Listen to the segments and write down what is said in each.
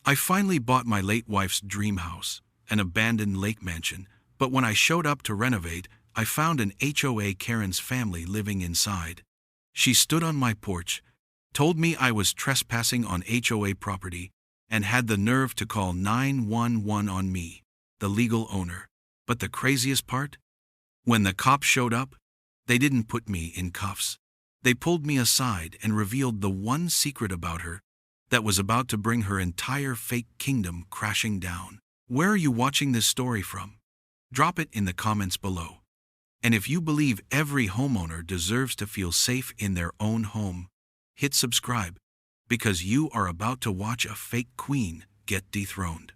I finally bought my late wife's dream house, an abandoned lake mansion, but when I showed up to renovate, I found an HOA Karen's family living inside. She stood on my porch, told me I was trespassing on HOA property, and had the nerve to call 911 on me, the legal owner. But the craziest part? When the cops showed up, they didn't put me in cuffs. They pulled me aside and revealed the one secret about her that was about to bring her entire fake kingdom crashing down. Where are you watching this story from? Drop it in the comments below. And if you believe every homeowner deserves to feel safe in their own home, hit subscribe, because you are about to watch a fake queen get dethroned.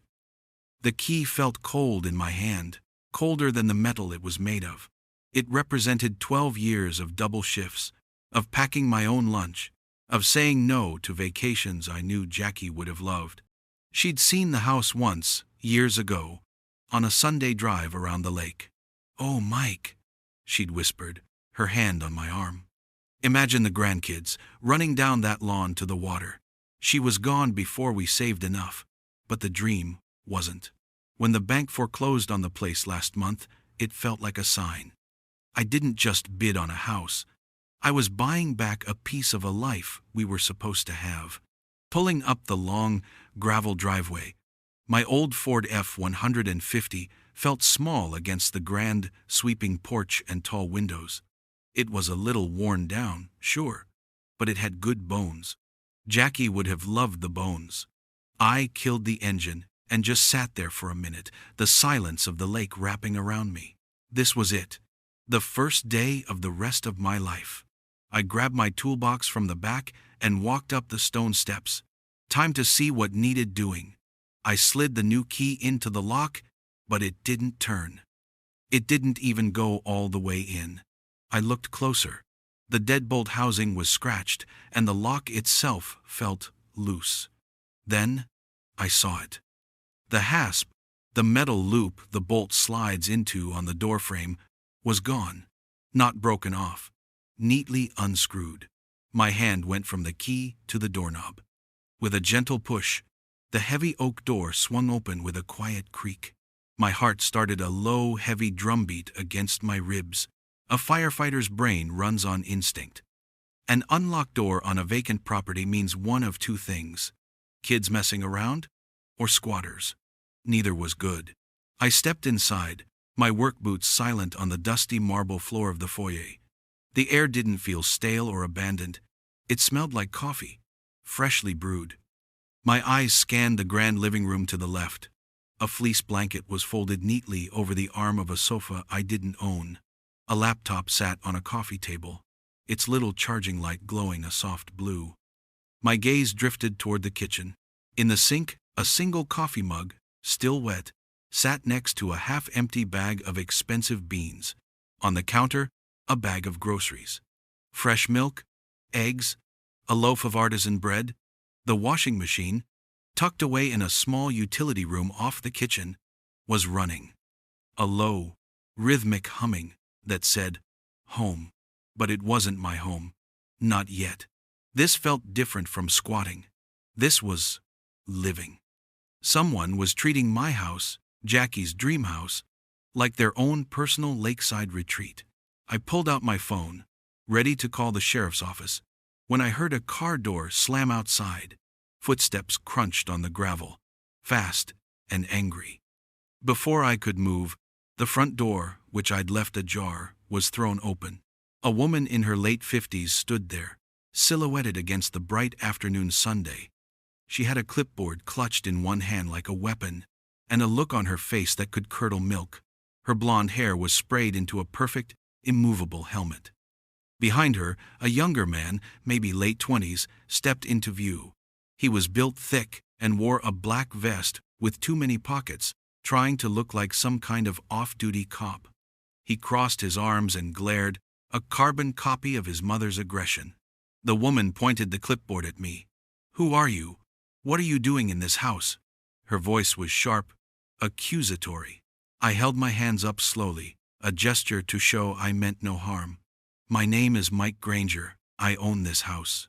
The key felt cold in my hand, colder than the metal it was made of. It represented 12 years of double shifts, of packing my own lunch, of saying no to vacations I knew Jackie would have loved. She'd seen the house once, years ago, on a Sunday drive around the lake. "Oh, Mike," she'd whispered, her hand on my arm. Imagine the grandkids running down that lawn to the water. She was gone before we saved enough, but the dream wasn't. When the bank foreclosed on the place last month, it felt like a sign. I didn't just bid on a house. I was buying back a piece of a life we were supposed to have. Pulling up the long, gravel driveway, my old Ford F-150 felt small against the grand, sweeping porch and tall windows. It was a little worn down, sure, but it had good bones. Jackie would have loved the bones. I killed the engine and just sat there for a minute, the silence of the lake wrapping around me. This was it. The first day of the rest of my life. I grabbed my toolbox from the back and walked up the stone steps. Time to see what needed doing. I slid the new key into the lock, but it didn't turn. It didn't even go all the way in. I looked closer. The deadbolt housing was scratched, and the lock itself felt loose. Then, I saw it. The hasp, the metal loop the bolt slides into on the doorframe, was gone, not broken off, neatly unscrewed. My hand went from the key to the doorknob. With a gentle push, the heavy oak door swung open with a quiet creak. My heart started a low, heavy drumbeat against my ribs. A firefighter's brain runs on instinct. An unlocked door on a vacant property means one of two things: kids messing around or squatters. Neither was good. I stepped inside, my work boots silent on the dusty marble floor of the foyer. The air didn't feel stale or abandoned. It smelled like coffee, freshly brewed. My eyes scanned the grand living room to the left. A fleece blanket was folded neatly over the arm of a sofa I didn't own. A laptop sat on a coffee table, its little charging light glowing a soft blue. My gaze drifted toward the kitchen. In the sink, a single coffee mug, still wet, sat next to a half-empty bag of expensive beans. On the counter, a bag of groceries. Fresh milk, eggs, a loaf of artisan bread. The washing machine, tucked away in a small utility room off the kitchen, was running. A low, rhythmic humming that said, "Home." But it wasn't my home. Not yet. This felt different from squatting. This was living. Someone was treating my house, Jackie's dream house, like their own personal lakeside retreat. I pulled out my phone, ready to call the sheriff's office, when I heard a car door slam outside. Footsteps crunched on the gravel, fast and angry. Before I could move, the front door, which I'd left ajar, was thrown open. A woman in her late 50s stood there, silhouetted against the bright afternoon Sunday. She had a clipboard clutched in one hand like a weapon, and a look on her face that could curdle milk. Her blonde hair was sprayed into a perfect, immovable helmet. Behind her, a younger man, maybe late 20s, stepped into view. He was built thick and wore a black vest with too many pockets, trying to look like some kind of off-duty cop. He crossed his arms and glared, a carbon copy of his mother's aggression. The woman pointed the clipboard at me. "Who are you? What are you doing in this house?" Her voice was sharp, accusatory. I held my hands up slowly, a gesture to show I meant no harm. "My name is Mike Granger. I own this house."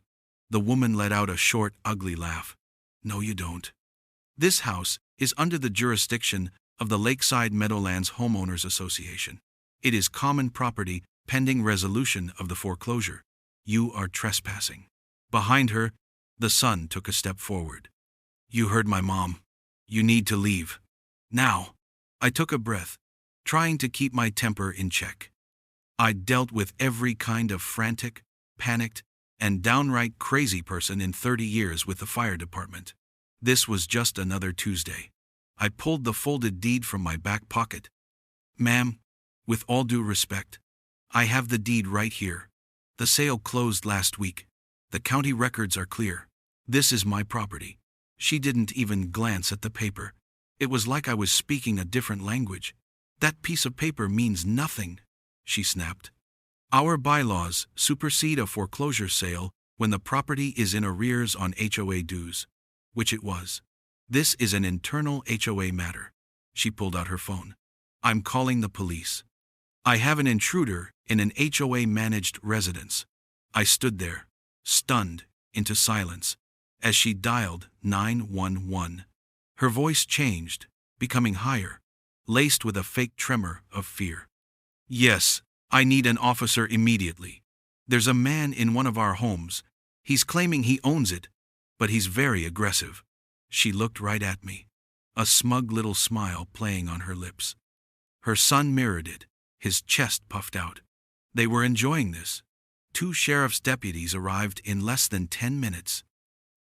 The woman let out a short, ugly laugh. "No, you don't." This house is under the jurisdiction of the Lakeside Meadowlands Homeowners Association. It is common property pending resolution of the foreclosure. You are trespassing. Behind her, the son took a step forward. You heard my mom. You need to leave. Now. I took a breath, trying to keep my temper in check. I'd dealt with every kind of frantic, panicked, and downright crazy person in 30 years with the fire department. This was just another Tuesday. I pulled the folded deed from my back pocket. Ma'am, with all due respect, I have the deed right here. The sale closed last week. The county records are clear. This is my property. She didn't even glance at the paper. It was like I was speaking a different language. That piece of paper means nothing, she snapped. Our bylaws supersede a foreclosure sale when the property is in arrears on HOA dues, which it was. This is an internal HOA matter. She pulled out her phone. I'm calling the police. I have an intruder in an HOA-managed residence. I stood there, stunned into silence, as she dialed 911. Her voice changed, becoming higher, laced with a fake tremor of fear. Yes, I need an officer immediately. There's a man in one of our homes. He's claiming he owns it, but he's very aggressive. She looked right at me, a smug little smile playing on her lips. Her son mirrored it, his chest puffed out. They were enjoying this. 2 sheriff's deputies arrived in less than 10 minutes.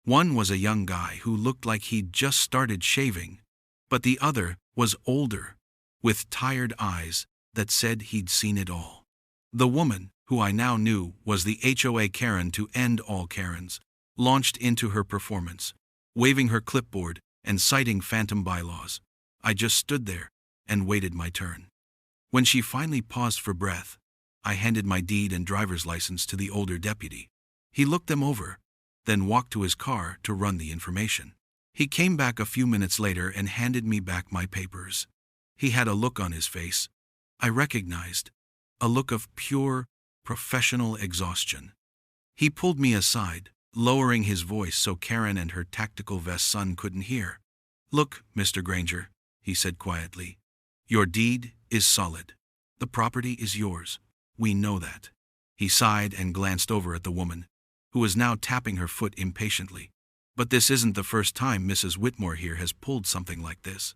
One was a young guy who looked like he'd just started shaving, but the other was older, with tired eyes that said he'd seen it all. The woman, who I now knew was the HOA Karen to end all Karens, launched into her performance, waving her clipboard and citing phantom bylaws. I just stood there and waited my turn. When she finally paused for breath, I handed my deed and driver's license to the older deputy. He looked them over, then walked to his car to run the information. He came back a few minutes later and handed me back my papers. He had a look on his face I recognized, a look of pure, professional exhaustion. He pulled me aside, lowering his voice so Karen and her tactical vest son couldn't hear. Look, Mr. Granger, he said quietly. Your deed is solid. The property is yours. We know that. He sighed and glanced over at the woman, who was now tapping her foot impatiently. But this isn't the first time Mrs. Whitmore here has pulled something like this.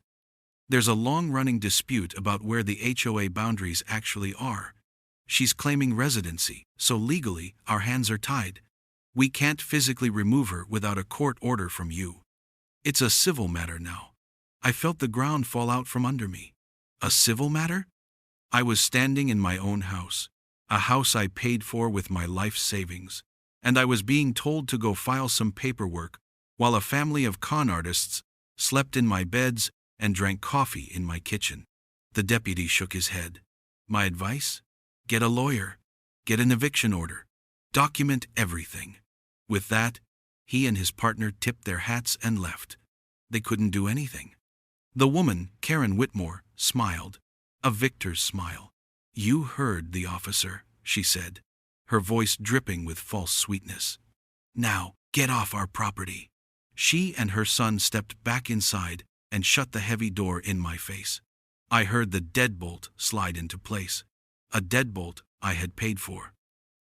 There's a long-running dispute about where the HOA boundaries actually are. She's claiming residency, so legally our hands are tied. We can't physically remove her without a court order from you. It's a civil matter now. I felt the ground fall out from under me. A civil matter? I was standing in my own house, a house I paid for with my life savings, and I was being told to go file some paperwork while a family of con artists slept in my beds and drank coffee in my kitchen. The deputy shook his head. My advice? Get a lawyer. Get an eviction order. Document everything. With that, he and his partner tipped their hats and left. They couldn't do anything. The woman, Karen Whitmore, smiled. A victor's smile. You heard the officer, she said, her voice dripping with false sweetness. Now, get off our property. She and her son stepped back inside and shut the heavy door in my face. I heard the deadbolt slide into place. A deadbolt I had paid for.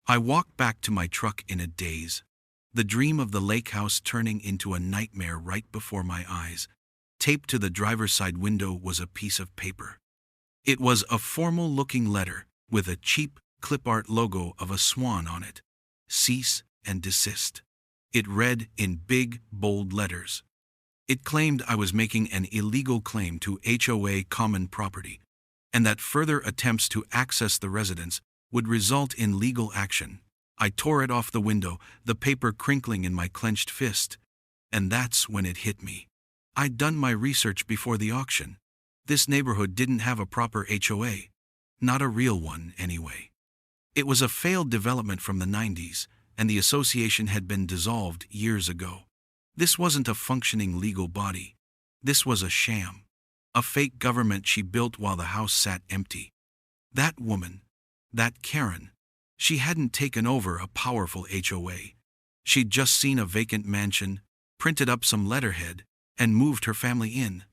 I walked back to my truck in a daze. The dream of the lake house turning into a nightmare right before my eyes. Taped to the driver's side window was a piece of paper. It was a formal-looking letter with a cheap clip art logo of a swan on it. Cease and desist. It read in big, bold letters. It claimed I was making an illegal claim to HOA common property, and that further attempts to access the residence would result in legal action. I tore it off the window, the paper crinkling in my clenched fist, and that's when it hit me. I'd done my research before the auction. This neighborhood didn't have a proper HOA. Not a real one, anyway. It was a failed development from the 90s, and the association had been dissolved years ago. This wasn't a functioning legal body. This was a sham. A fake government she built while the house sat empty. That woman, that Karen, she hadn't taken over a powerful HOA. She'd just seen a vacant mansion, printed up some letterhead, and moved her family in.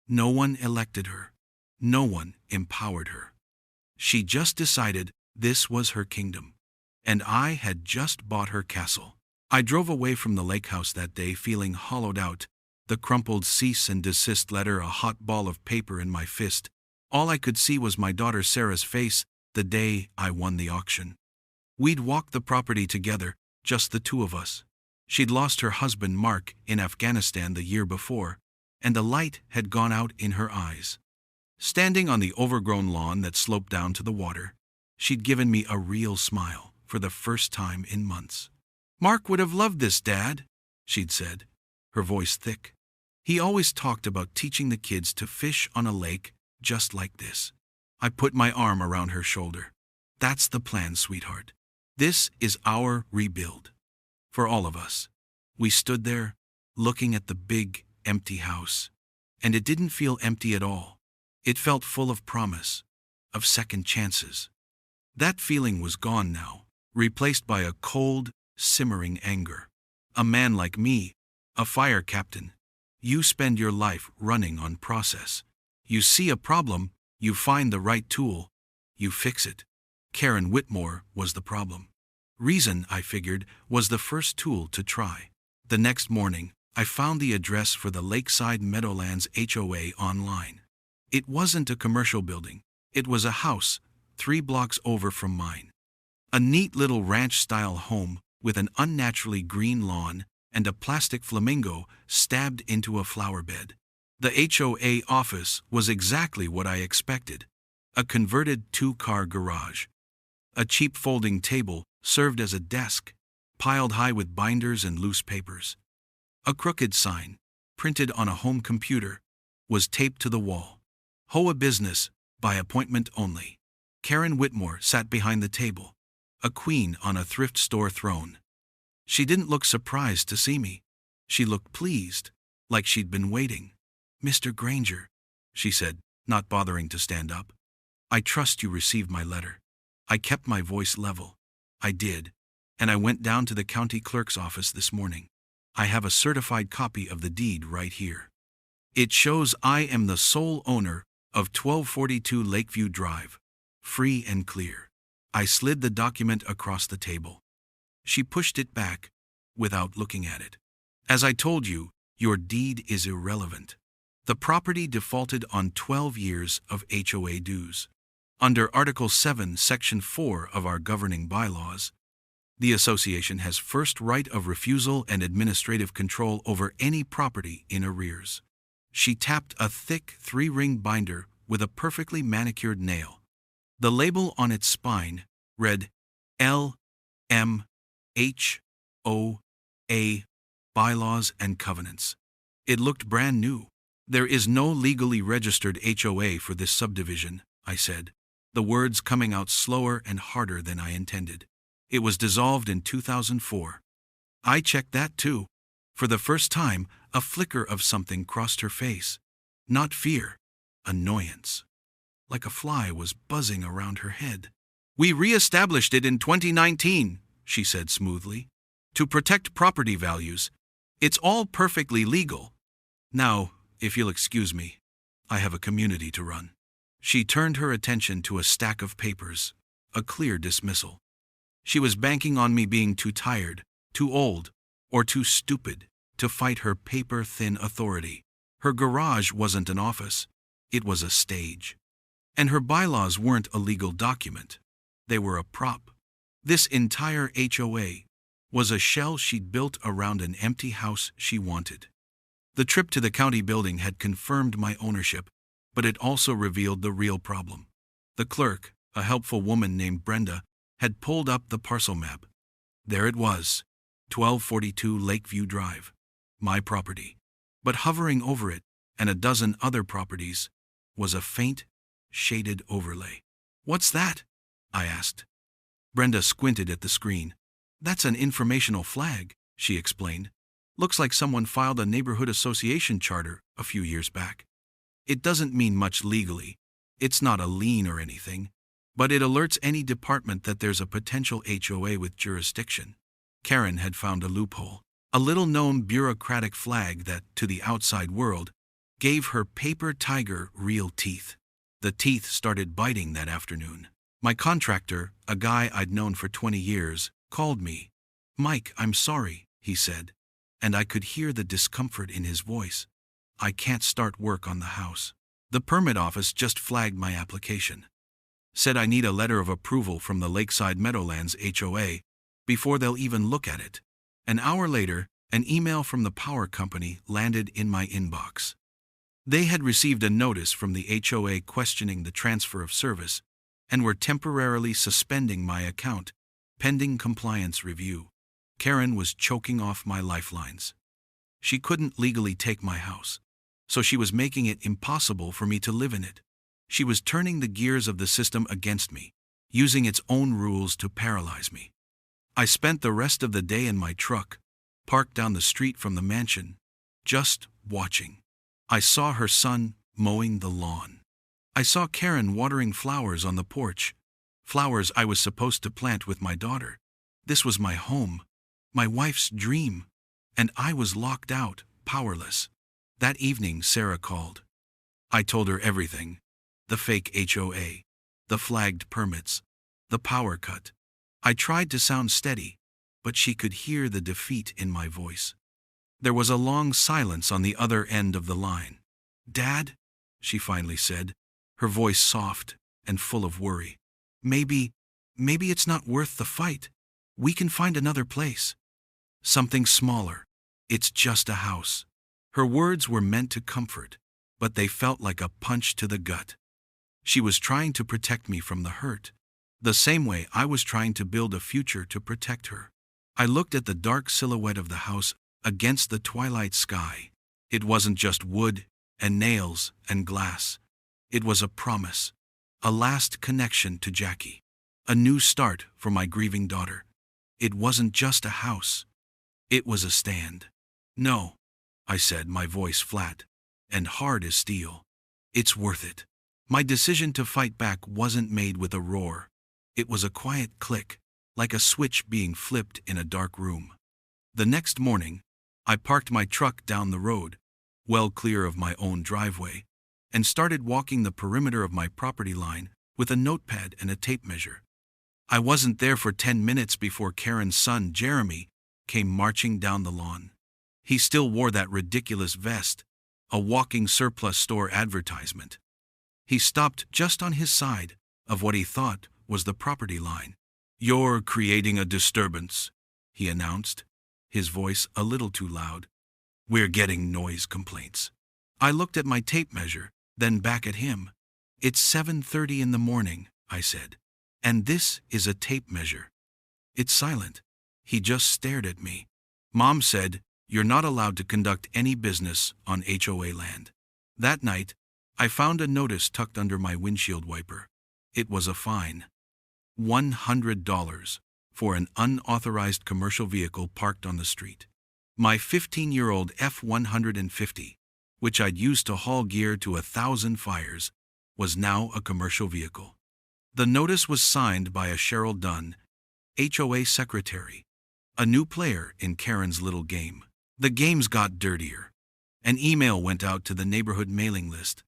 No one elected her. No one empowered her. She just decided this was her kingdom. And I had just bought her castle. I drove away from the lake house that day feeling hollowed out, the crumpled cease and desist letter a hot ball of paper in my fist. All I could see was my daughter Sarah's face the day I won the auction. We'd walked the property together, just the two of us. She'd lost her husband Mark in Afghanistan the year before, and the light had gone out in her eyes. Standing on the overgrown lawn that sloped down to the water, she'd given me a real smile for the first time in months. "Mark would have loved this, Dad," she'd said, her voice thick. "He always talked about teaching the kids to fish on a lake just like this." I put my arm around her shoulder. "That's the plan, sweetheart. This is our rebuild. For all of us." We stood there, looking at the big, empty house. And it didn't feel empty at all. It felt full of promise, of second chances. That feeling was gone now, replaced by a cold, simmering anger. A man like me, a fire captain, you spend your life running on process. You see a problem, you find the right tool, you fix it. Karen Whitmore was the problem. Reason, I figured, was the first tool to try. The next morning, I found the address for the Lakeside Meadowlands HOA online. It wasn't a commercial building. It was a house, 3 blocks over from mine. A neat little ranch-style home with an unnaturally green lawn and a plastic flamingo stabbed into a flower bed. The HOA office was exactly what I expected. A converted 2-car garage. A cheap folding table served as a desk, piled high with binders and loose papers. A crooked sign, printed on a home computer, was taped to the wall. HOA business, by appointment only. Karen Whitmore sat behind the table, a queen on a thrift store throne. She didn't look surprised to see me. She looked pleased, like she'd been waiting. "Mr. Granger," she said, not bothering to stand up. "I trust you received my letter." I kept my voice level. "I did, and I went down to the county clerk's office this morning. I have a certified copy of the deed right here. It shows I am the sole owner of 1242 Lakeview Drive, free and clear." I slid the document across the table. She pushed it back, without looking at it. "As I told you, your deed is irrelevant. The property defaulted on 12 years of HOA dues. Under Article 7, Section 4 of our governing bylaws, the association has first right of refusal and administrative control over any property in arrears." She tapped a thick 3-ring binder with a perfectly manicured nail. The label on its spine read LMHOA, Bylaws and Covenants. It looked brand new. "There is no legally registered HOA for this subdivision," I said, the words coming out slower and harder than I intended. "It was dissolved in 2004. I checked that too. For the first time, a flicker of something crossed her face. Not fear, annoyance. Like a fly was buzzing around her head. "We re-established it in 2019, she said smoothly. "To protect property values. It's all perfectly legal. Now, if you'll excuse me, I have a community to run." She turned her attention to a stack of papers, a clear dismissal. She was banking on me being too tired, too old, or too stupid to fight her paper-thin authority. Her garage wasn't an office, it was a stage. And her bylaws weren't a legal document, they were a prop. This entire HOA was a shell she'd built around an empty house she wanted. The trip to the county building had confirmed my ownership, but it also revealed the real problem. The clerk, a helpful woman named Brenda, had pulled up the parcel map. There it was, 1242 Lakeview Drive, my property. But hovering over it, and a dozen other properties, was a faint, shaded overlay. "What's that?" I asked. Brenda squinted at the screen. "That's an informational flag," she explained. "Looks like someone filed a neighborhood association charter a few years back. It doesn't mean much legally. It's not a lien or anything, but it alerts any department that there's a potential HOA with jurisdiction." Karen had found a loophole. a little-known bureaucratic flag that, to the outside world, gave her paper tiger real teeth. The teeth started biting that afternoon. My contractor, a guy I'd known for 20 years, called me. "Mike, I'm sorry," he said, and I could hear the discomfort in his voice. "I can't start work on the house. The permit office just flagged my application. Said I need a letter of approval from the Lakeside Meadowlands HOA before they'll even look at it." An hour later, an email from the power company landed in my inbox. They had received a notice from the HOA questioning the transfer of service and were temporarily suspending my account, pending compliance review. Karen was choking off my lifelines. She couldn't legally take my house, so she was making it impossible for me to live in it. She was turning the gears of the system against me, using its own rules to paralyze me. I spent the rest of the day in my truck, parked down the street from the mansion, just watching. I saw her son mowing the lawn. I saw Karen watering flowers on the porch, flowers I was supposed to plant with my daughter. This was my home, my wife's dream, and I was locked out, powerless. That evening, Sarah called. I told her everything: the fake HOA, the flagged permits, the power cut. I tried to sound steady, but she could hear the defeat in my voice. There was a long silence on the other end of the line. "Dad," she finally said, her voice soft and full of worry. Maybe it's not worth the fight. We can find another place. Something smaller. It's just a house." Her words were meant to comfort, but they felt like a punch to the gut. She was trying to protect me from the hurt, the same way I was trying to build a future to protect her. I looked at the dark silhouette of the house against the twilight sky. It wasn't just wood and nails and glass. It was a promise, a last connection to Jackie, a new start for my grieving daughter. It wasn't just a house. It was a stand. "No," I said, my voice flat and hard as steel. "It's worth it." My decision to fight back wasn't made with a roar. It was a quiet click, like a switch being flipped in a dark room. The next morning, I parked my truck down the road, well clear of my own driveway, and started walking the perimeter of my property line with a notepad and a tape measure. I wasn't there for 10 minutes before Karen's son, Jeremy, came marching down the lawn. He still wore that ridiculous vest, a walking surplus store advertisement. He stopped just on his side of what he thought was the property line. "You're creating a disturbance," he announced, his voice a little too loud. "We're getting noise complaints." I looked at my tape measure, then back at him. "It's 7:30 in the morning," I said. "And this is a tape measure." "It's silent." He just stared at me. "Mom said, you're not allowed to conduct any business on HOA land." That night, I found a notice tucked under my windshield wiper. It was a fine. $100 for an unauthorized commercial vehicle parked on the street. My 15-year-old F-150, which I'd used to haul gear to 1,000 fires, was now a commercial vehicle. The notice was signed by a Cheryl Dunn, HOA secretary, a new player in Karen's little game. The games got dirtier. An email went out to the neighborhood mailing list,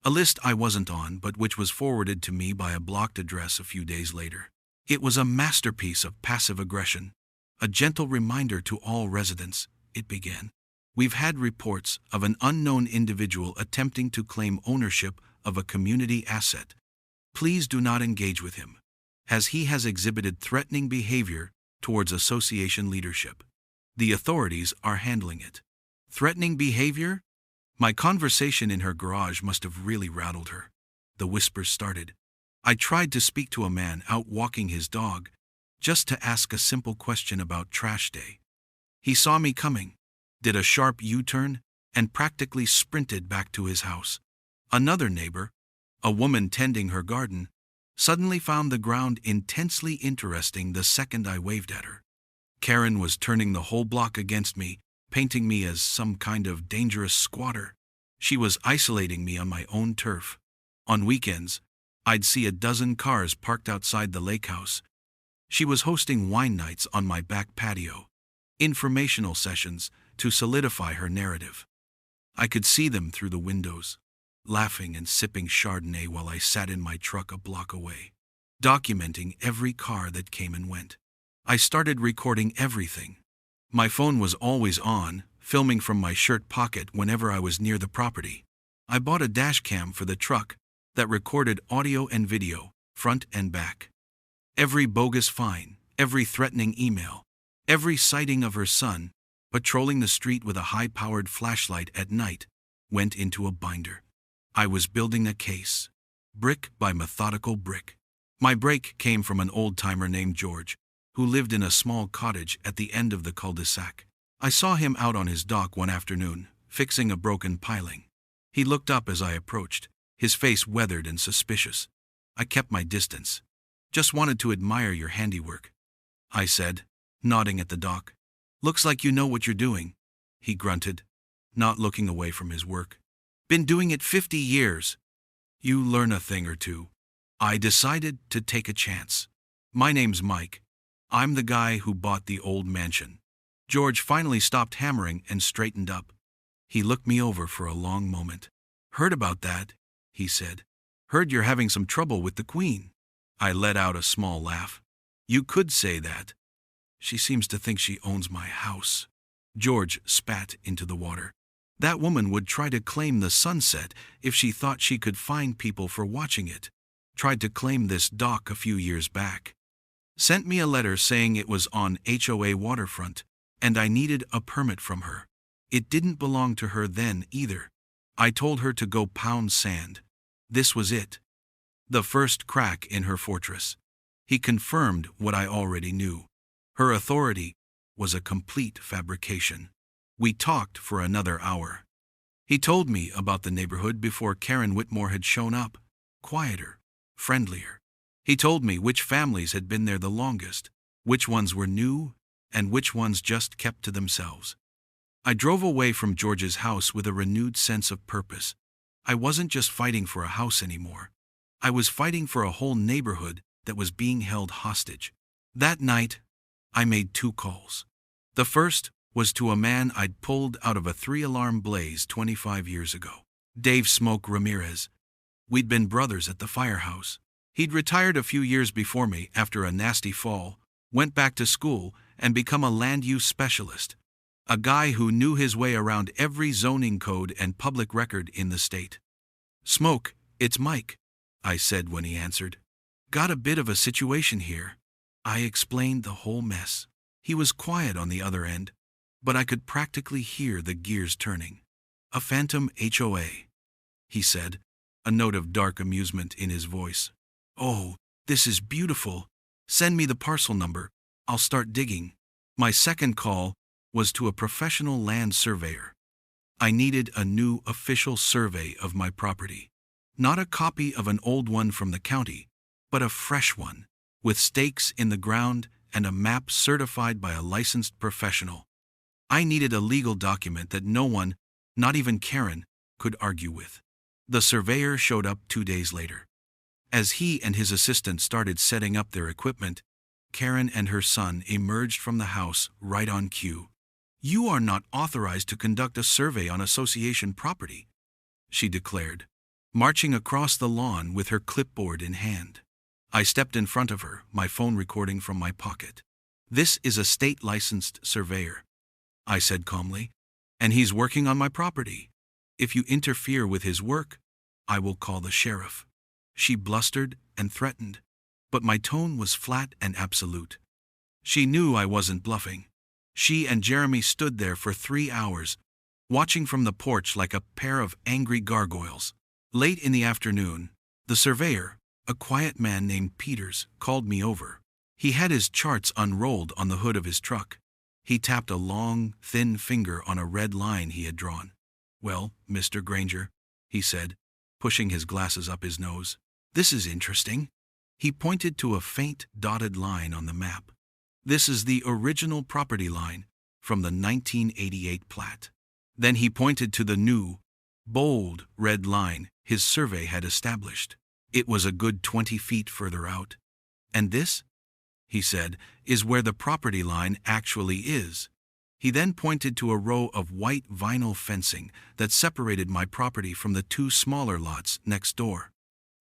a list I wasn't on but which was forwarded to me by a blocked address a few days later. It was a masterpiece of passive aggression, a gentle reminder to all residents, it began. "We've had reports of an unknown individual attempting to claim ownership of a community asset. Please do not engage with him, as he has exhibited threatening behavior towards association leadership. The authorities are handling it." Threatening behavior? My conversation in her garage must have really rattled her. The whispers started. I tried to speak to a man out walking his dog, just to ask a simple question about trash day. He saw me coming, did a sharp U-turn, and practically sprinted back to his house. Another neighbor, a woman tending her garden, suddenly found the ground intensely interesting the second I waved at her. Karen was turning the whole block against me, painting me as some kind of dangerous squatter. She was isolating me on my own turf. On weekends, I'd see a dozen cars parked outside the lake house. She was hosting wine nights on my back patio. informational sessions to solidify her narrative. I could see them through the windows, laughing and sipping Chardonnay while I sat in my truck a block away, documenting every car that came and went. I started recording everything. My phone was always on, filming from my shirt pocket whenever I was near the property. I bought a dash cam for the truck that recorded audio and video, front and back. Every bogus fine, every threatening email, every sighting of her son, patrolling the street with a high-powered flashlight at night, went into a binder. I was building a case, brick by methodical brick. My break came from an old-timer named George, who lived in a small cottage at the end of the cul-de-sac. I saw him out on his dock one afternoon, fixing a broken piling. He looked up as I approached, his face weathered and suspicious. I kept my distance. "Just wanted to admire your handiwork," I said, nodding at the dock. "Looks like you know what you're doing," he grunted, not looking away from his work. "Been doing it 50 years. You learn a thing or two." I decided to take a chance. "My name's Mike. I'm the guy who bought the old mansion." George finally stopped hammering and straightened up. He looked me over for a long moment. "Heard about that," he said. "Heard you're having some trouble with the Queen." I let out a small laugh. "You could say that. She seems to think she owns my house." George spat into the water. "That woman would try to claim the sunset if she thought she could find people for watching it. Tried to claim this dock a few years back. Sent me a letter saying it was on HOA waterfront, and I needed a permit from her. It didn't belong to her then either. I told her to go pound sand. This was it. The first crack in her fortress." He confirmed what I already knew. Her authority was a complete fabrication. We talked for another hour. He told me about the neighborhood before Karen Whitmore had shown up. Quieter, friendlier. He told me which families had been there the longest, which ones were new, and which ones just kept to themselves. I drove away from George's house with a renewed sense of purpose. I wasn't just fighting for a house anymore. I was fighting for a whole neighborhood that was being held hostage. That night, I made 2 calls. The first was to a man I'd pulled out of a 3-alarm blaze 25 years ago. Dave Smoke Ramirez. We'd been brothers at the firehouse. He'd retired a few years before me after a nasty fall, went back to school, and become a land use specialist. A guy who knew his way around every zoning code and public record in the state. "Smoke, it's Mike," I said when he answered. "Got a bit of a situation here." I explained the whole mess. He was quiet on the other end, but I could practically hear the gears turning. "A phantom HOA," he said, a note of dark amusement in his voice. "Oh, this is beautiful. Send me the parcel number. I'll start digging." My second call was to a professional land surveyor. I needed a new official survey of my property. Not a copy of an old one from the county, but a fresh one, with stakes in the ground and a map certified by a licensed professional. I needed a legal document that no one, not even Karen, could argue with. The surveyor showed up 2 days later. As he and his assistant started setting up their equipment, Karen and her son emerged from the house right on cue. "You are not authorized to conduct a survey on association property," she declared, marching across the lawn with her clipboard in hand. I stepped in front of her, my phone recording from my pocket. "This is a state-licensed surveyor," I said calmly, "and he's working on my property. If you interfere with his work, I will call the sheriff." She blustered and threatened, but my tone was flat and absolute. She knew I wasn't bluffing. She and Jeremy stood there for 3 hours, watching from the porch like a pair of angry gargoyles. Late in the afternoon, the surveyor, a quiet man named Peters, called me over. He had his charts unrolled on the hood of his truck. He tapped a long, thin finger on a red line he had drawn. "Well, Mr. Granger," he said, pushing his glasses up his nose, "this is interesting." He pointed to a faint dotted line on the map. "This is the original property line from the 1988 plat." Then he pointed to the new, bold red line his survey had established. It was a good 20 feet further out. "And this," he said, "is where the property line actually is." He then pointed to a row of white vinyl fencing that separated my property from the two smaller lots next door.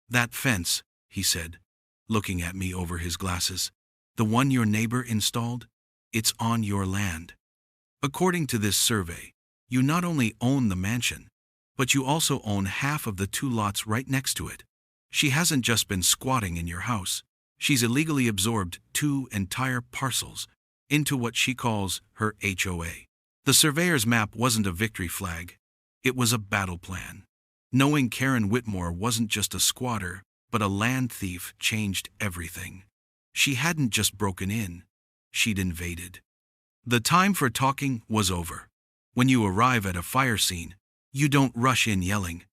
"That fence," he said, looking at me over his glasses, "the one your neighbor installed, it's on your land. According to this survey, you not only own the mansion, but you also own half of the two lots right next to it. She hasn't just been squatting in your house. She's illegally absorbed two entire parcels into what she calls her HOA. The surveyor's map wasn't a victory flag. It was a battle plan. Knowing Karen Whitmore wasn't just a squatter, but a land thief changed everything. She hadn't just broken in. She'd invaded. The time for talking was over. When you arrive at a fire scene, you don't rush in yelling.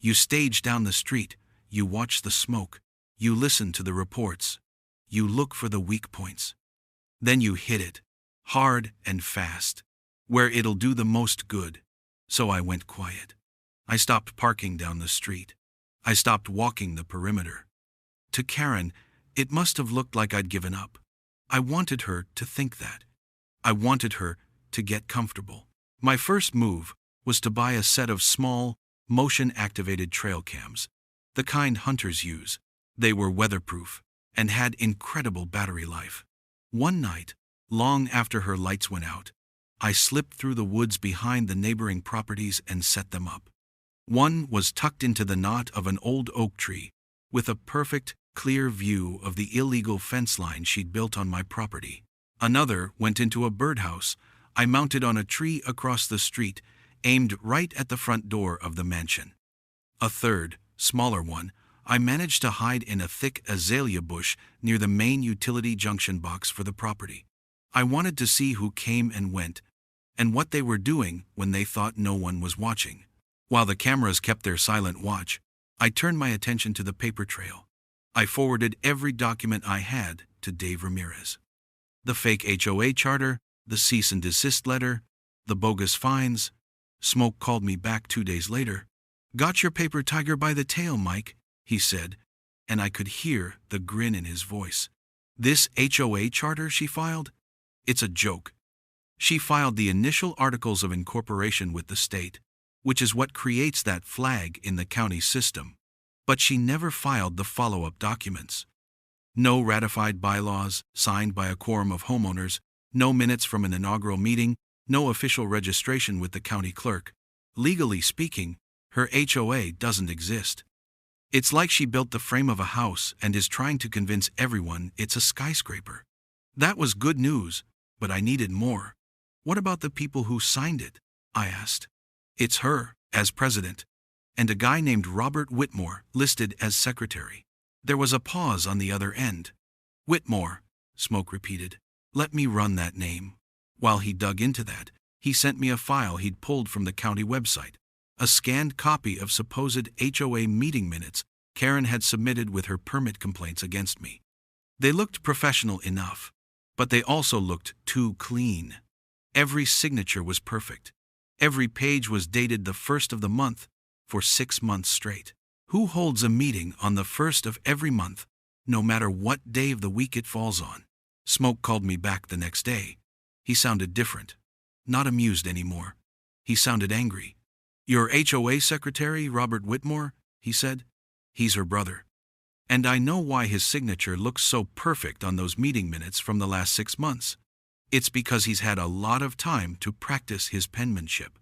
You stage down the street. You watch the smoke. You listen to the reports. You look for the weak points. Then you hit it, hard and fast, where it'll do the most good. So I went quiet. I stopped parking down the street. I stopped walking the perimeter. To Karen, it must have looked like I'd given up. I wanted her to think that. I wanted her to get comfortable. My first move was to buy a set of small, motion-activated trail cams, the kind hunters use. They were weatherproof and had incredible battery life. One night, long after her lights went out, I slipped through the woods behind the neighboring properties and set them up. One was tucked into the knot of an old oak tree, with a perfect, clear view of the illegal fence line she'd built on my property. Another went into a birdhouse I mounted on a tree across the street, aimed right at the front door of the mansion. A third, smaller one, I managed to hide in a thick azalea bush near the main utility junction box for the property. I wanted to see who came and went, and what they were doing when they thought no one was watching. While the cameras kept their silent watch, I turned my attention to the paper trail. I forwarded every document I had to Dave Ramirez. The fake HOA charter, the cease and desist letter, the bogus fines. Smoke called me back 2 days later. "Got your paper tiger by the tail, Mike," he said, and I could hear the grin in his voice. "This HOA charter she filed? It's a joke. She filed the initial articles of incorporation with the state, which is what creates that flag in the county system. But she never filed the follow-up documents. No ratified bylaws signed by a quorum of homeowners, no minutes from an inaugural meeting, no official registration with the county clerk. Legally speaking, her HOA doesn't exist. It's like she built the frame of a house and is trying to convince everyone it's a skyscraper." That was good news, but I needed more. "What about the people who signed it?" I asked. "It's her, as president, and a guy named Robert Whitmore listed as secretary." There was a pause on the other end. "Whitmore," Smoke repeated. "Let me run that name." While he dug into that, he sent me a file he'd pulled from the county website, a scanned copy of supposed HOA meeting minutes Karen had submitted with her permit complaints against me. They looked professional enough, but they also looked too clean. Every signature was perfect. Every page was dated the first of the month for 6 months straight. Who holds a meeting on the first of every month, no matter what day of the week it falls on? Smoke called me back the next day. He sounded different. Not amused anymore. He sounded angry. "Your HOA secretary, Robert Whitmore," he said. "He's her brother. And I know why his signature looks so perfect on those meeting minutes from the last 6 months. It's because he's had a lot of time to practice his penmanship.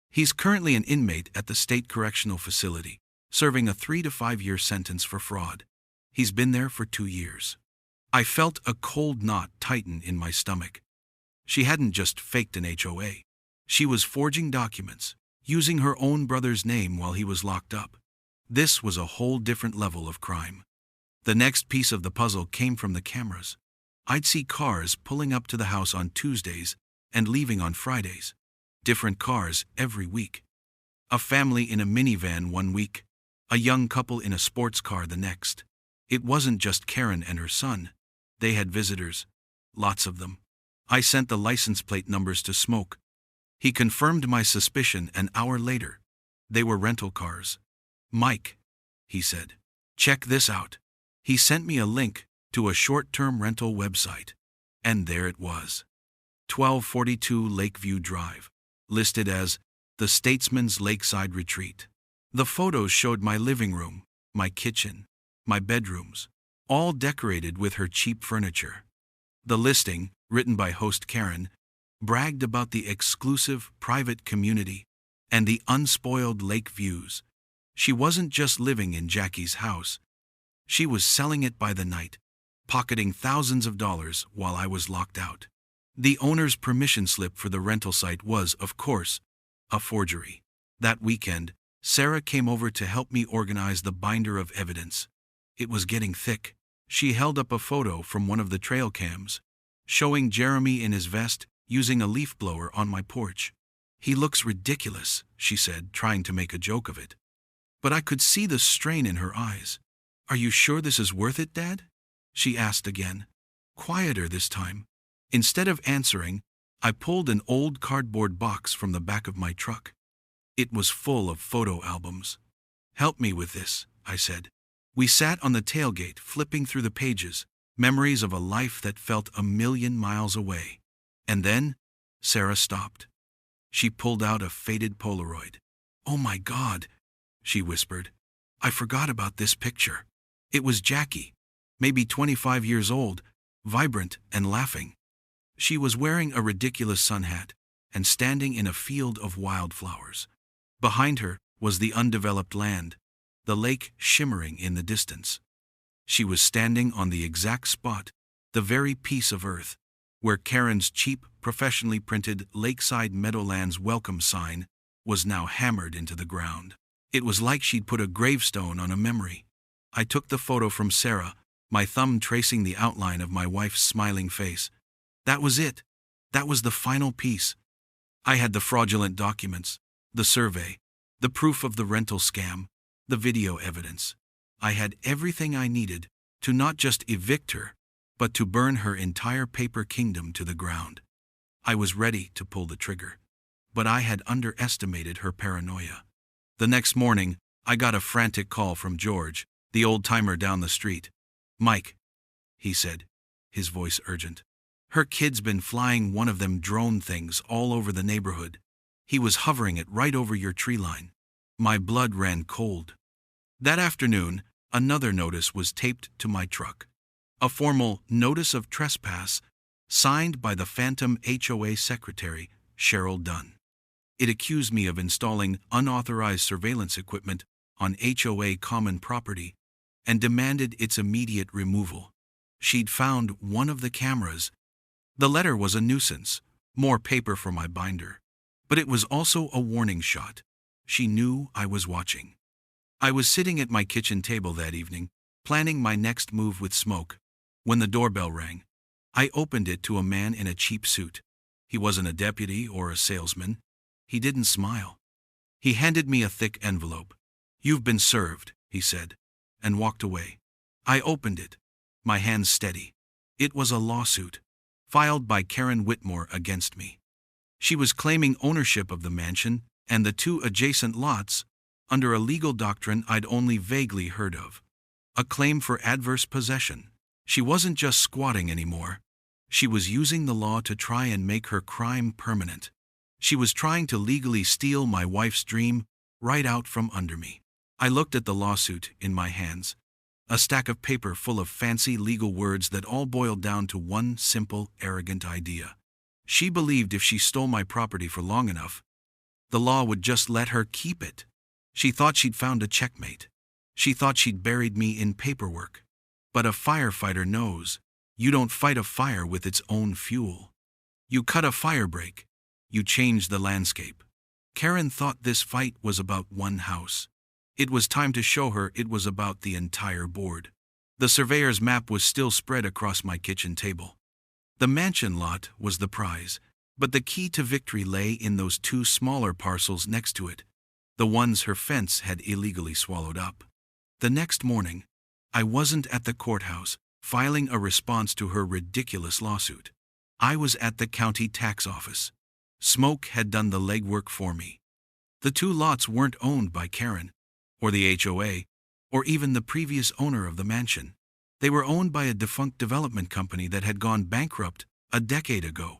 He's currently an inmate at the state correctional facility, serving a 3 to 5 year sentence for fraud. He's been there for 2 years. I felt a cold knot tighten in my stomach. She hadn't just faked an HOA. She was forging documents, using her own brother's name while he was locked up. This was a whole different level of crime. The next piece of the puzzle came from the cameras. I'd see cars pulling up to the house on Tuesdays and leaving on Fridays. Different cars every week. A family in a minivan one week, a young couple in a sports car the next. It wasn't just Karen and her son. They had visitors. Lots of them. I sent the license plate numbers to Smoke. He confirmed my suspicion an hour later. They were rental cars. "Mike," he said, "check this out." He sent me a link to a short-term rental website. And there it was. 1242 Lakeview Drive, listed as the Statesman's Lakeside Retreat. The photos showed my living room, my kitchen, my bedrooms, all decorated with her cheap furniture. The listing, written by host Karen, bragged about the exclusive, private community and the unspoiled lake views. She wasn't just living in Jackie's house. She was selling it by the night, pocketing thousands of dollars while I was locked out. The owner's permission slip for the rental site was, of course, a forgery. That weekend, Sarah came over to help me organize the binder of evidence. It was getting thick. She held up a photo from one of the trail cams, showing Jeremy in his vest using a leaf blower on my porch. "He looks ridiculous," she said, trying to make a joke of it. But I could see the strain in her eyes. "Are you sure this is worth it, Dad?" she asked again, quieter this time. Instead of answering, I pulled an old cardboard box from the back of my truck. It was full of photo albums. "Help me with this," I said. We sat on the tailgate, flipping through the pages, memories of a life that felt a million miles away. And then, Sarah stopped. She pulled out a faded Polaroid. "Oh my God," she whispered. "I forgot about this picture." It was Jackie, maybe 25 years old, vibrant and laughing. She was wearing a ridiculous sun hat and standing in a field of wildflowers. Behind her was the undeveloped land, the lake shimmering in the distance. She was standing on the exact spot, the very piece of earth, where Karen's cheap, professionally printed Lakeside Meadowlands welcome sign was now hammered into the ground. It was like she'd put a gravestone on a memory. I took the photo from Sarah, my thumb tracing the outline of my wife's smiling face. That was it. That was the final piece. I had the fraudulent documents, the survey, the proof of the rental scam, the video evidence. I had everything I needed to not just evict her, but to burn her entire paper kingdom to the ground. I was ready to pull the trigger, but I had underestimated her paranoia. The next morning, I got a frantic call from George, the old-timer down the street. "Mike," he said, his voice urgent. "Her kid's been flying one of them drone things all over the neighborhood. He was hovering it right over your tree line." My blood ran cold. That afternoon, another notice was taped to my truck. A formal notice of trespass, signed by the phantom HOA secretary, Cheryl Dunn. It accused me of installing unauthorized surveillance equipment on HOA common property and demanded its immediate removal. She'd found one of the cameras. The letter was a nuisance, more paper for my binder. But it was also a warning shot. She knew I was watching. I was sitting at my kitchen table that evening, planning my next move with Smoke, when the doorbell rang. I opened it to a man in a cheap suit. He wasn't a deputy or a salesman. He didn't smile. He handed me a thick envelope. "You've been served," he said, and walked away. I opened it, my hands steady. It was a lawsuit, filed by Karen Whitmore against me. She was claiming ownership of the mansion and the 2 adjacent lots under a legal doctrine I'd only vaguely heard of. A claim for adverse possession. She wasn't just squatting anymore. She was using the law to try and make her crime permanent. She was trying to legally steal my wife's dream right out from under me. I looked at the lawsuit in my hands, a stack of paper full of fancy legal words that all boiled down to one simple, arrogant idea. She believed if she stole my property for long enough, the law would just let her keep it. She thought she'd found a checkmate. She thought she'd buried me in paperwork. But a firefighter knows, you don't fight a fire with its own fuel. You cut a fire break. You change the landscape. Karen thought this fight was about one house. It was time to show her it was about the entire board. The surveyor's map was still spread across my kitchen table. The mansion lot was the prize, but the key to victory lay in those 2 smaller parcels next to it, the ones her fence had illegally swallowed up. The next morning, I wasn't at the courthouse, filing a response to her ridiculous lawsuit. I was at the county tax office. Smoke had done the legwork for me. The 2 lots weren't owned by Karen, or the HOA, or even the previous owner of the mansion. They were owned by a defunct development company that had gone bankrupt a decade ago.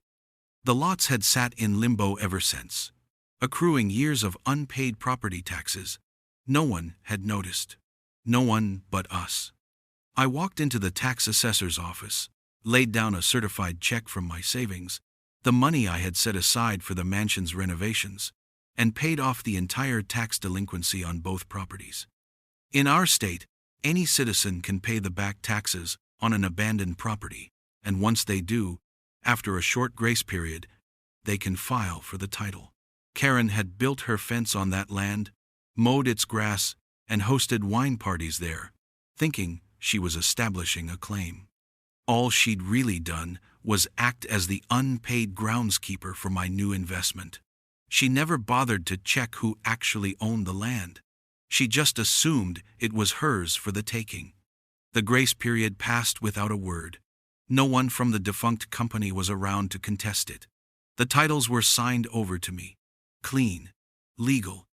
The lots had sat in limbo ever since, accruing years of unpaid property taxes. No one had noticed. No one but us. I walked into the tax assessor's office, laid down a certified check from my savings, the money I had set aside for the mansion's renovations, and paid off the entire tax delinquency on both properties. In our state, any citizen can pay the back taxes on an abandoned property, and once they do, after a short grace period, they can file for the title. Karen had built her fence on that land, mowed its grass, and hosted wine parties there, thinking she was establishing a claim. All she'd really done was act as the unpaid groundskeeper for my new investment. She never bothered to check who actually owned the land. She just assumed it was hers for the taking. The grace period passed without a word. No one from the defunct company was around to contest it. The titles were signed over to me. Clean, legal,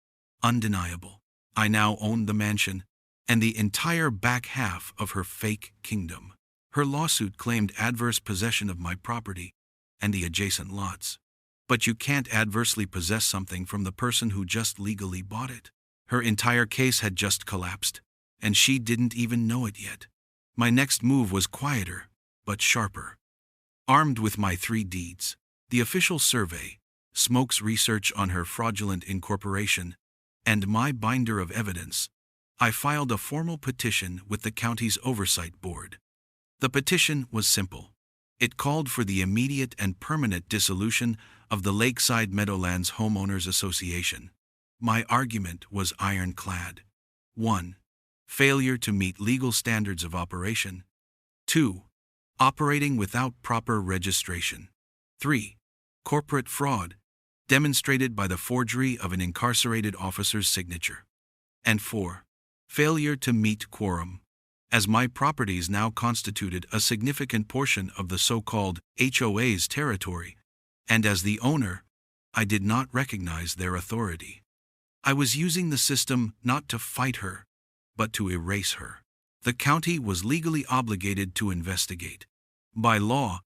undeniable. I now owned the mansion and the entire back half of her fake kingdom. Her lawsuit claimed adverse possession of my property and the adjacent lots. But you can't adversely possess something from the person who just legally bought it. Her entire case had just collapsed, and she didn't even know it yet. My next move was quieter, but sharper. Armed with my 3 deeds, the official survey, Smoke's research on her fraudulent incorporation, and my binder of evidence, I filed a formal petition with the county's oversight board. The petition was simple. It called for the immediate and permanent dissolution of the Lakeside Meadowlands Homeowners Association. My argument was ironclad. 1. Failure to meet legal standards of operation. 2. Operating without proper registration. 3. Corporate fraud, demonstrated by the forgery of an incarcerated officer's signature. And 4. Failure to meet quorum, as my properties now constituted a significant portion of the so-called HOA's territory, and as the owner, I did not recognize their authority. I was using the system not to fight her, but to erase her. The county was legally obligated to investigate. By law,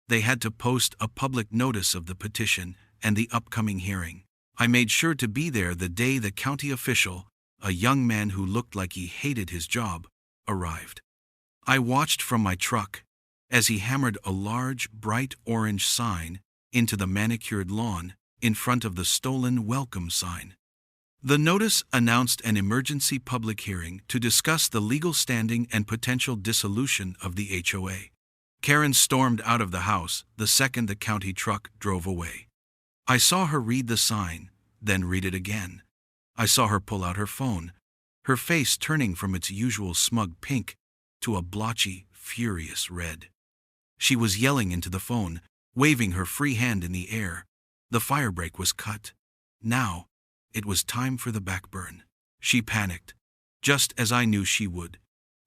they had to post a public notice of the petition and the upcoming hearing. I made sure to be there the day the county official, a young man who looked like he hated his job, arrived. I watched from my truck as he hammered a large, bright orange sign into the manicured lawn in front of the stolen welcome sign. The notice announced an emergency public hearing to discuss the legal standing and potential dissolution of the HOA. Karen stormed out of the house the second the county truck drove away. I saw her read the sign, then read it again. I saw her pull out her phone, her face turning from its usual smug pink to a blotchy, furious red. She was yelling into the phone, waving her free hand in the air. The firebrake was cut. Now, it was time for the backburn. She panicked, just as I knew she would.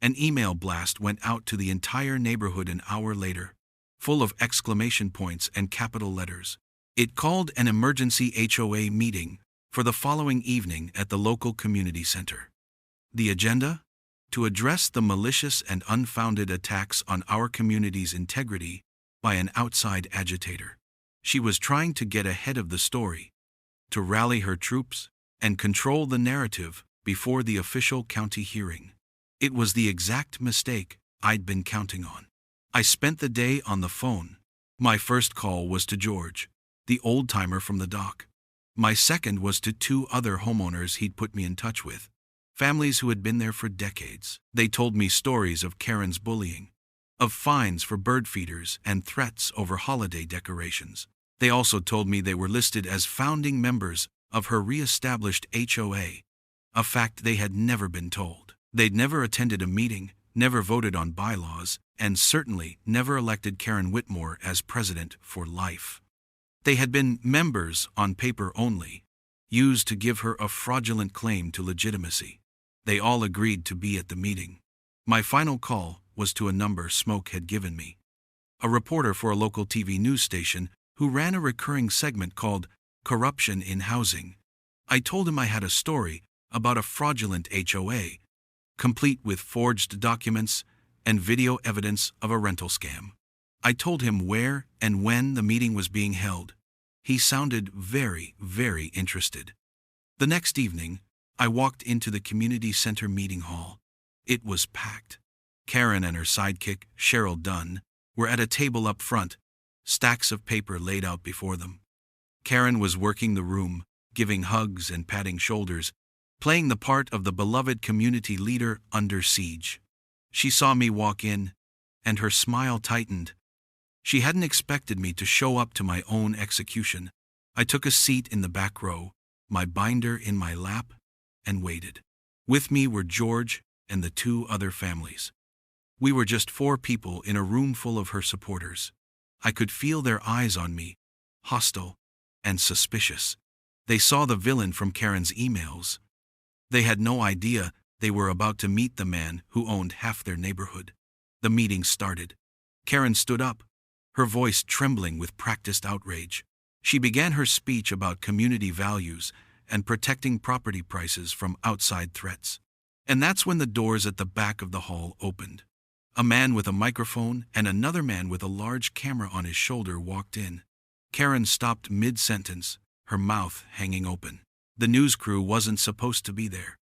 An email blast went out to the entire neighborhood an hour later, full of exclamation points and capital letters. It called an emergency HOA meeting for the following evening at the local community center. The agenda? To address the malicious and unfounded attacks on our community's integrity by an outside agitator. She was trying to get ahead of the story, to rally her troops and control the narrative before the official county hearing. It was the exact mistake I'd been counting on. I spent the day on the phone. My first call was to George, the old-timer from the dock. My second was to 2 other homeowners he'd put me in touch with, families who had been there for decades. They told me stories of Karen's bullying, of fines for bird feeders and threats over holiday decorations. They also told me they were listed as founding members of her re-established HOA, a fact they had never been told. They'd never attended a meeting, never voted on bylaws, and certainly never elected Karen Whitmore as president for life. They had been members on paper only, used to give her a fraudulent claim to legitimacy. They all agreed to be at the meeting. My final call was to a number Smoke had given me. A reporter for a local TV news station who ran a recurring segment called Corruption in Housing. I told him I had a story about a fraudulent HOA, complete with forged documents and video evidence of a rental scam. I told him where and when the meeting was being held. He sounded very, very interested. The next evening, I walked into the community center meeting hall. It was packed. Karen and her sidekick, Cheryl Dunn, were at a table up front, stacks of paper laid out before them. Karen was working the room, giving hugs and patting shoulders, playing the part of the beloved community leader under siege. She saw me walk in, and her smile tightened. She hadn't expected me to show up to my own execution. I took a seat in the back row, my binder in my lap, and waited. With me were George and the 2 other families. We were just 4 people in a room full of her supporters. I could feel their eyes on me, hostile and suspicious. They saw the villain from Karen's emails. They had no idea they were about to meet the man who owned half their neighborhood. The meeting started. Karen stood up, her voice trembling with practiced outrage. She began her speech about community values and protecting property prices from outside threats. And that's when the doors at the back of the hall opened. A man with a microphone and another man with a large camera on his shoulder walked in. Karen stopped mid-sentence, her mouth hanging open. The news crew wasn't supposed to be there.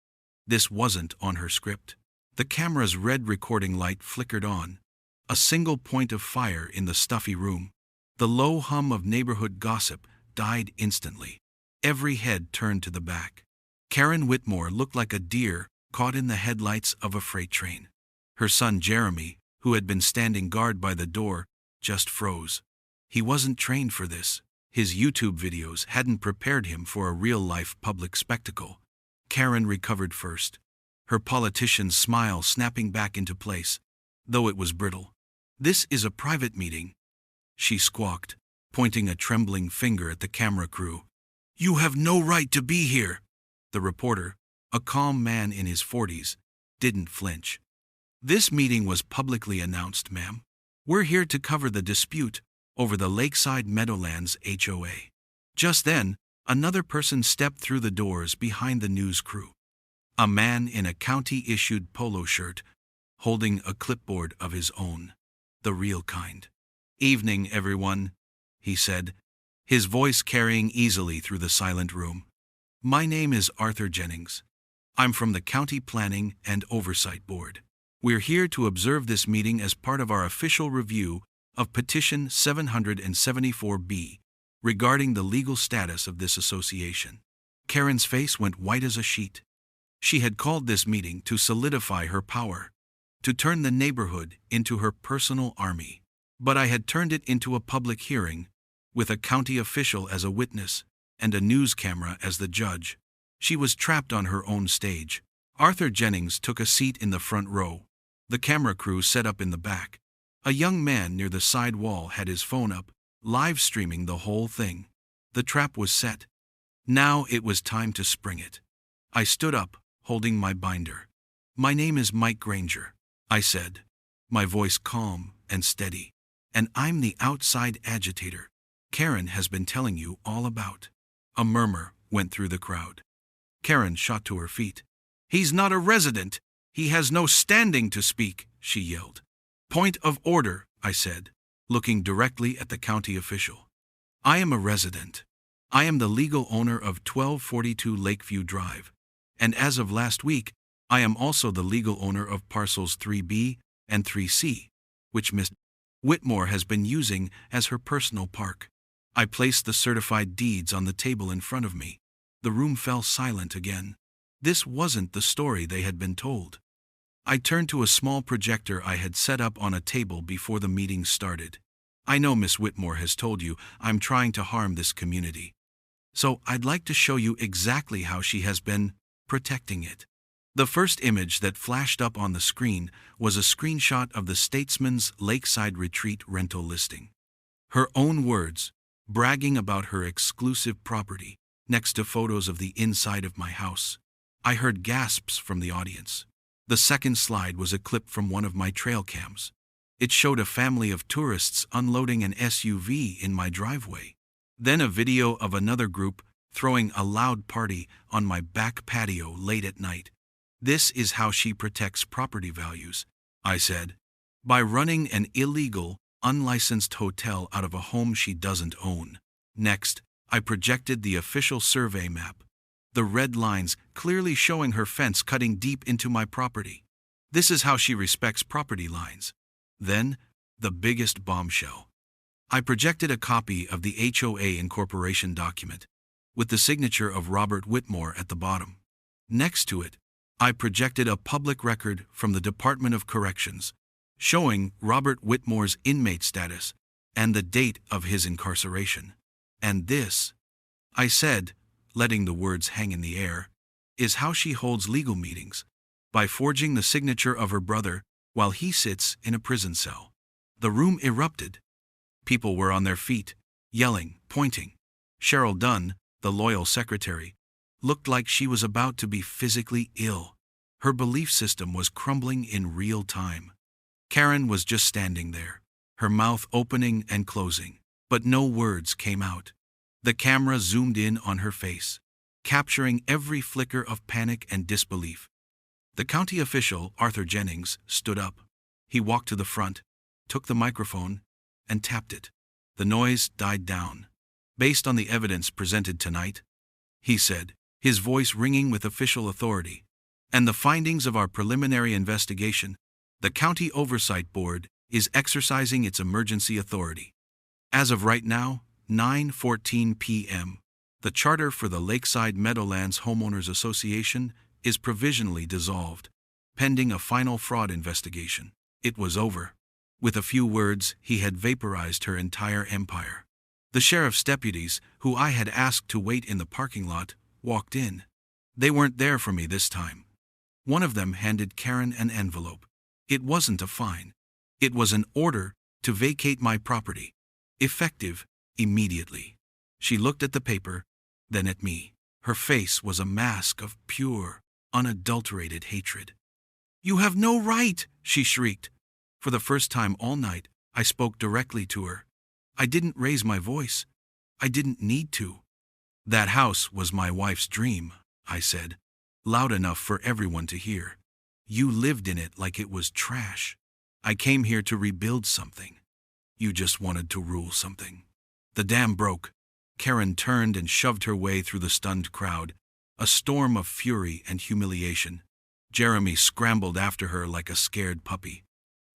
This wasn't on her script. The camera's red recording light flickered on. A single point of fire in the stuffy room. The low hum of neighborhood gossip died instantly. Every head turned to the back. Karen Whitmore looked like a deer caught in the headlights of a freight train. Her son Jeremy, who had been standing guard by the door, just froze. He wasn't trained for this. His YouTube videos hadn't prepared him for a real-life public spectacle. Karen recovered first, her politician's smile snapping back into place, though it was brittle. "This is a private meeting," she squawked, pointing a trembling finger at the camera crew. "You have no right to be here." The reporter, a calm man in his 40s, didn't flinch. "This meeting was publicly announced, ma'am. We're here to cover the dispute over the Lakeside Meadowlands HOA." Just then, another person stepped through the doors behind the news crew. A man in a county-issued polo shirt, holding a clipboard of his own. The real kind. "Evening, everyone," he said, his voice carrying easily through the silent room. "My name is Arthur Jennings. I'm from the County Planning and Oversight Board. We're here to observe this meeting as part of our official review of Petition 774B regarding the legal status of this association." Karen's face went white as a sheet. She had called this meeting to solidify her power, to turn the neighborhood into her personal army. But I had turned it into a public hearing, with a county official as a witness and a news camera as the judge. She was trapped on her own stage. Arthur Jennings took a seat in the front row. The camera crew set up in the back. A young man near the side wall had his phone up, live streaming the whole thing. The trap was set. Now it was time to spring it. I stood up, holding my binder. "My name is Mike Granger," I said, my voice calm and steady. "And I'm the outside agitator Karen has been telling you all about." A murmur went through the crowd. Karen shot to her feet. "He's not a resident. He has no standing to speak," she yelled. "Point of order," I said, looking directly at the county official. "I am a resident. I am the legal owner of 1242 Lakeview Drive, and as of last week, I am also the legal owner of parcels 3B and 3C, which Miss Whitmore has been using as her personal park." I placed the certified deeds on the table in front of me. The room fell silent again. This wasn't the story they had been told. I turned to a small projector I had set up on a table before the meeting started. "I know Miss Whitmore has told you I'm trying to harm this community. So I'd like to show you exactly how she has been protecting it." The first image that flashed up on the screen was a screenshot of the Statesman's Lakeside Retreat rental listing. Her own words, bragging about her exclusive property, next to photos of the inside of my house. I heard gasps from the audience. The second slide was a clip from one of my trail cams. It showed a family of tourists unloading an SUV in my driveway. Then a video of another group throwing a loud party on my back patio late at night. "This is how she protects property values," I said. "By running an illegal, unlicensed hotel out of a home she doesn't own. Next, I projected the official survey map, the red lines clearly showing her fence cutting deep into my property. This is how she respects property lines. Then, the biggest bombshell. I projected a copy of the HOA incorporation document, with the signature of Robert Whitmore at the bottom. Next to it, I projected a public record from the Department of Corrections, showing Robert Whitmore's inmate status and the date of his incarceration. And this, I said, letting the words hang in the air, is how she holds legal meetings, by forging the signature of her brother while he sits in a prison cell. The room erupted. People were on their feet, yelling, pointing. Cheryl Dunn, the loyal secretary, looked like she was about to be physically ill. Her belief system was crumbling in real time. Karen was just standing there, her mouth opening and closing, but no words came out. The camera zoomed in on her face, capturing every flicker of panic and disbelief. The county official, Arthur Jennings, stood up. He walked to the front, took the microphone, and tapped it. The noise died down. Based on the evidence presented tonight, he said, his voice ringing with official authority, and the findings of our preliminary investigation, the County Oversight Board is exercising its emergency authority. As of right now, 9:14 p.m., the charter for the Lakeside Meadowlands Homeowners Association is provisionally dissolved, pending a final fraud investigation. It was over. With a few words, he had vaporized her entire empire. The sheriff's deputies, who I had asked to wait in the parking lot, walked in. They weren't there for me this time. One of them handed Karen an envelope. It wasn't a fine. It was an order to vacate my property, effective immediately. She looked at the paper, then at me. Her face was a mask of pure, unadulterated hatred. "You have no right!" she shrieked. For the first time all night, I spoke directly to her. I didn't raise my voice. I didn't need to. "That house was my wife's dream," I said, loud enough for everyone to hear. "You lived in it like it was trash. I came here to rebuild something. You just wanted to rule something." The dam broke. Karen turned and shoved her way through the stunned crowd, a storm of fury and humiliation. Jeremy scrambled after her like a scared puppy.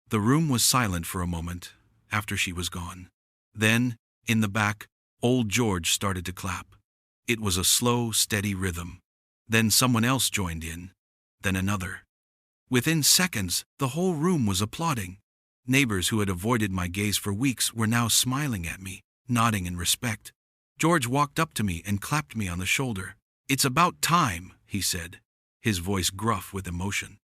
The room was silent for a moment after she was gone. Then, in the back, old George started to clap. It was a slow, steady rhythm. Then someone else joined in, then another. Within seconds, the whole room was applauding. Neighbors who had avoided my gaze for weeks were now smiling at me, nodding in respect. George walked up to me and clapped me on the shoulder. "It's about time," he said, his voice gruff with emotion.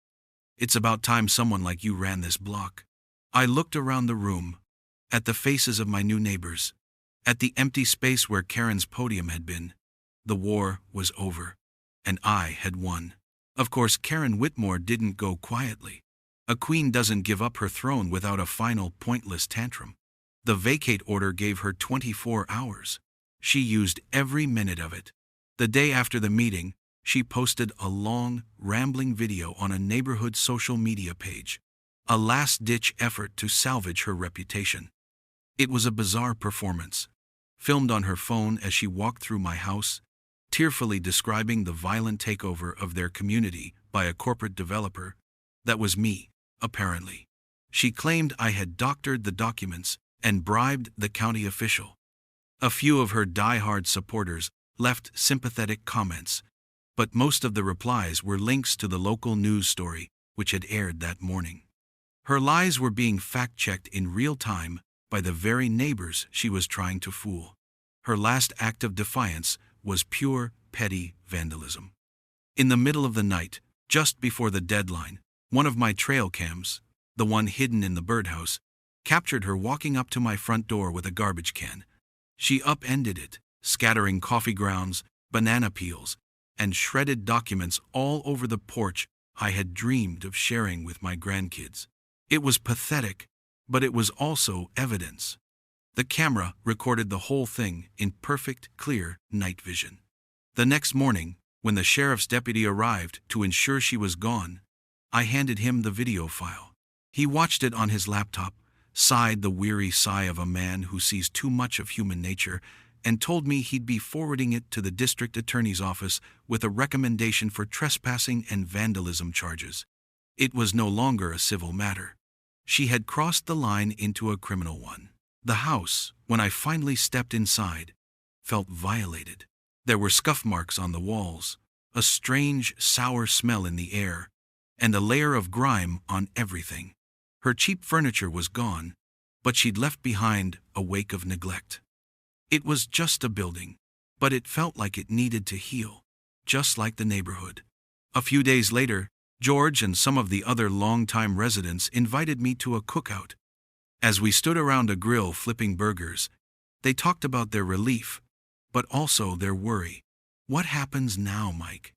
"It's about time someone like you ran this block." I looked around the room, at the faces of my new neighbors, at the empty space where Karen's podium had been. The war was over, and I had won. Of course, Karen Whitmore didn't go quietly. A queen doesn't give up her throne without a final, pointless tantrum. The vacate order gave her 24 hours. She used every minute of it. The day after the meeting, she posted a long, rambling video on a neighborhood social media page, a last-ditch effort to salvage her reputation. It was a bizarre performance, filmed on her phone as she walked through my house, tearfully describing the violent takeover of their community by a corporate developer. That was me, apparently. She claimed I had doctored the documents and bribed the county official. A few of her die-hard supporters left sympathetic comments, but most of the replies were links to the local news story which had aired that morning. Her lies were being fact-checked in real time by the very neighbors she was trying to fool. Her last act of defiance was pure, petty vandalism. In the middle of the night, just before the deadline, one of my trail cams, the one hidden in the birdhouse, captured her walking up to my front door with a garbage can. She upended it, scattering coffee grounds, banana peels, and shredded documents all over the porch I had dreamed of sharing with my grandkids. It was pathetic, but it was also evidence. The camera recorded the whole thing in perfect, clear night vision. The next morning, when the sheriff's deputy arrived to ensure she was gone, I handed him the video file. He watched it on his laptop, sighed the weary sigh of a man who sees too much of human nature, and told me he'd be forwarding it to the district attorney's office with a recommendation for trespassing and vandalism charges. It was no longer a civil matter. She had crossed the line into a criminal one. The house, when I finally stepped inside, felt violated. There were scuff marks on the walls, a strange, sour smell in the air, and a layer of grime on everything. Her cheap furniture was gone, but she'd left behind a wake of neglect. It was just a building, but it felt like it needed to heal, just like the neighborhood. A few days later, George and some of the other longtime residents invited me to a cookout. As we stood around a grill flipping burgers, they talked about their relief, but also their worry. "What happens now, Mike?"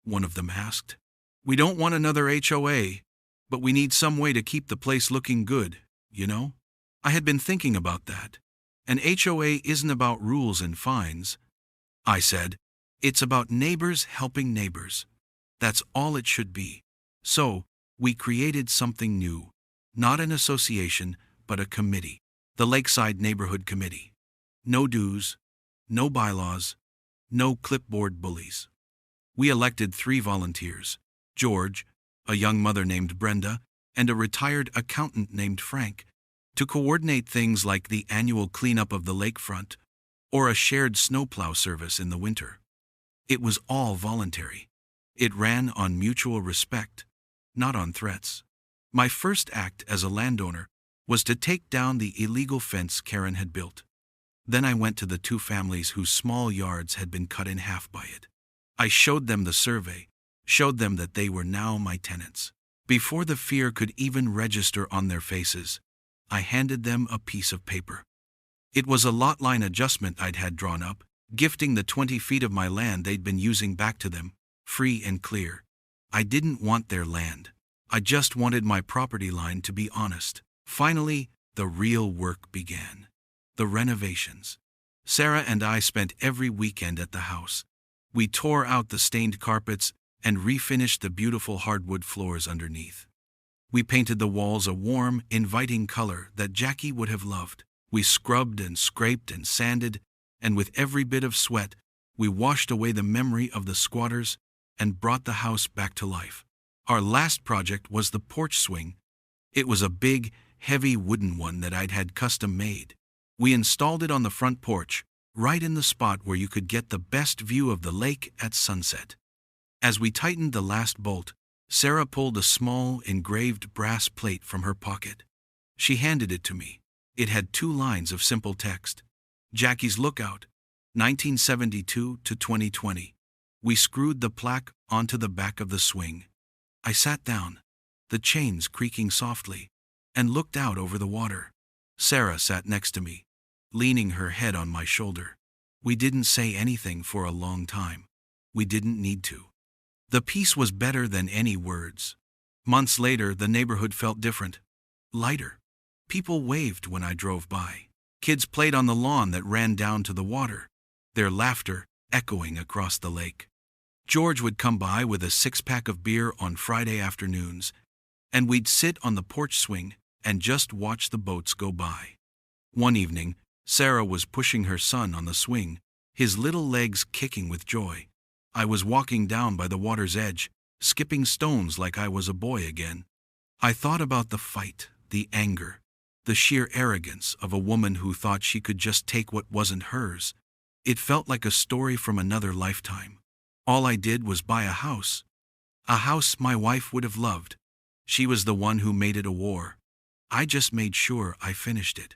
one of them asked. "We don't want another HOA, but we need some way to keep the place looking good, you know?" I had been thinking about that. An HOA isn't about rules and fines, I said. It's about neighbors helping neighbors. That's all it should be. So, we created something new. Not an association, but a committee. The Lakeside Neighborhood Committee. No dues, no bylaws, no clipboard bullies. We elected 3 volunteers: George, a young mother named Brenda, and a retired accountant named Frank, to coordinate things like the annual cleanup of the lakefront or a shared snowplow service in the winter. It was all voluntary. It ran on mutual respect, not on threats. My first act as a landowner was to take down the illegal fence Karen had built. Then I went to the 2 families whose small yards had been cut in half by it. I showed them the survey, showed them that they were now my tenants. Before the fear could even register on their faces, I handed them a piece of paper. It was a lot line adjustment I'd had drawn up, gifting the 20 feet of my land they'd been using back to them, free and clear. I didn't want their land. I just wanted my property line to be honest. Finally, the real work began. The renovations. Sarah and I spent every weekend at the house. We tore out the stained carpets and refinished the beautiful hardwood floors underneath. We painted the walls a warm, inviting color that Jackie would have loved. We scrubbed and scraped and sanded, and with every bit of sweat, we washed away the memory of the squatters and brought the house back to life. Our last project was the porch swing. It was a big, heavy wooden one that I'd had custom made. We installed it on the front porch, right in the spot where you could get the best view of the lake at sunset. As we tightened the last bolt, Sarah pulled a small, engraved brass plate from her pocket. She handed it to me. It had 2 lines of simple text. Jackie's Lookout, 1972 to 2020. We screwed the plaque onto the back of the swing. I sat down, the chains creaking softly, and looked out over the water. Sarah sat next to me, leaning her head on my shoulder. We didn't say anything for a long time. We didn't need to. The peace was better than any words. Months later, the neighborhood felt different. Lighter. People waved when I drove by. Kids played on the lawn that ran down to the water, their laughter echoing across the lake. George would come by with a 6-pack of beer on Friday afternoons, and we'd sit on the porch swing and just watch the boats go by. One evening, Sarah was pushing her son on the swing, his little legs kicking with joy. I was walking down by the water's edge, skipping stones like I was a boy again. I thought about the fight, the anger, the sheer arrogance of a woman who thought she could just take what wasn't hers. It felt like a story from another lifetime. All I did was buy a house my wife would have loved. She was the one who made it a war. I just made sure I finished it.